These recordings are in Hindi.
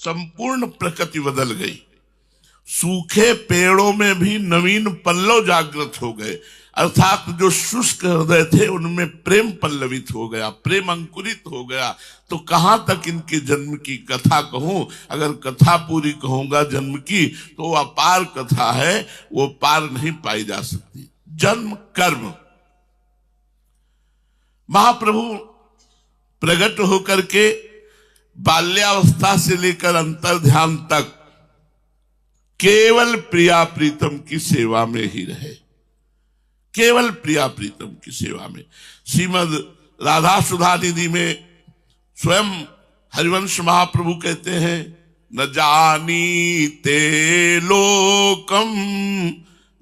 संपूर्ण प्रकृति बदल गई। सूखे पेड़ों में भी नवीन पल्लव जागृत हो गए, अर्थात जो शुष्क हृदय थे उनमें प्रेम पल्लवित हो गया, प्रेम अंकुरित हो गया। तो कहां तक इनके जन्म की कथा कहूं? अगर कथा पूरी कहूंगा जन्म की तो वो अपार कथा है, वो पार नहीं पाई जा सकती। जन्म कर्म, महाप्रभु प्रकट होकर के बाल्यावस्था से लेकर अंतर ध्यान तक केवल प्रिया प्रीतम की सेवा में ही रहे, केवल प्रिया प्रीतम की सेवा में। श्रीमद राधा सुधा निधि में स्वयं हरिवंश महाप्रभु कहते हैं, न जानीते लोकम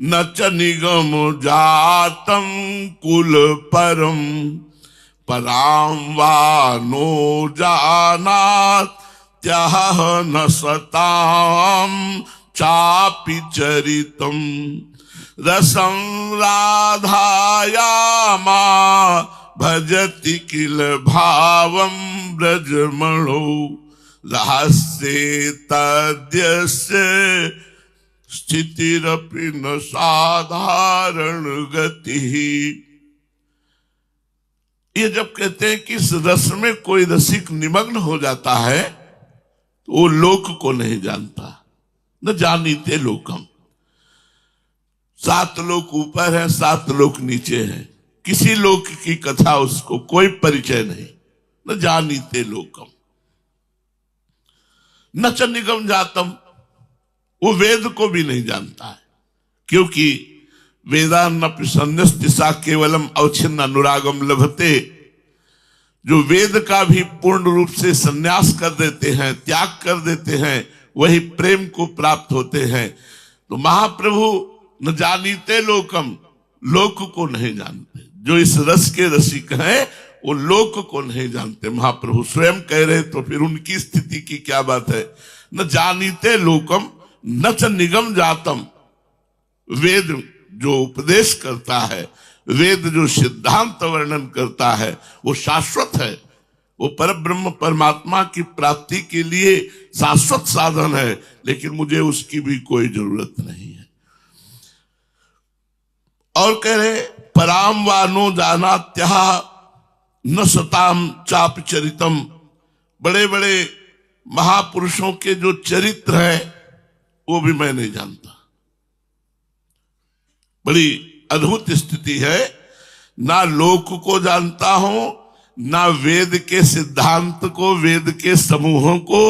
न च निगम जातम कुल परम पराम वा नो जानात त्यह न सताम चापि चरितम रसं राधाया मा भजति किल भावं ब्रजमणो रहस्ये तद्यस्य स्थितिरपि न साधारण गति। ये जब कहते हैं कि इस रस में कोई रसिक निमग्न हो जाता है तो वो लोक को नहीं जानता। न जानीते लोकम, 7 लोक ऊपर है, 7 लोक नीचे है, किसी लोक की कथा उसको कोई परिचय नहीं। न जानीते लोकम न च निगम जातम, वो वेद को भी नहीं जानता है, क्योंकि वेदान्नपि सन्न्यस्तिसा केवलम अवच्छिन्न अनुरागम लभते। जो वेद का भी पूर्ण रूप से संन्यास कर देते हैं, त्याग कर देते हैं, वही प्रेम को प्राप्त होते हैं। तो महाप्रभु न जानीते लोकम, लोक को नहीं जानते। जो इस रस के रसिक हैं वो लोक को नहीं जानते। महाप्रभु स्वयं कह रहे, तो फिर उनकी स्थिति की क्या बात है। न जानीते लोकम न च निगम जातम, वेद जो उपदेश करता है, वेद जो सिद्धांत वर्णन करता है, वो शाश्वत है, वो परब्रह्म परमात्मा की प्राप्ति के लिए शाश्वत साधन है, लेकिन मुझे उसकी भी कोई जरूरत नहीं है। और कह रहे पराम वानो जानात्यः न सताम चाप चरितम, बड़े बड़े महापुरुषों के जो चरित्र है वो भी मैं नहीं जानता। बड़ी अद्भुत स्थिति है, ना लोक को जानता हूं, ना वेद के सिद्धांत को, वेद के समूहों को,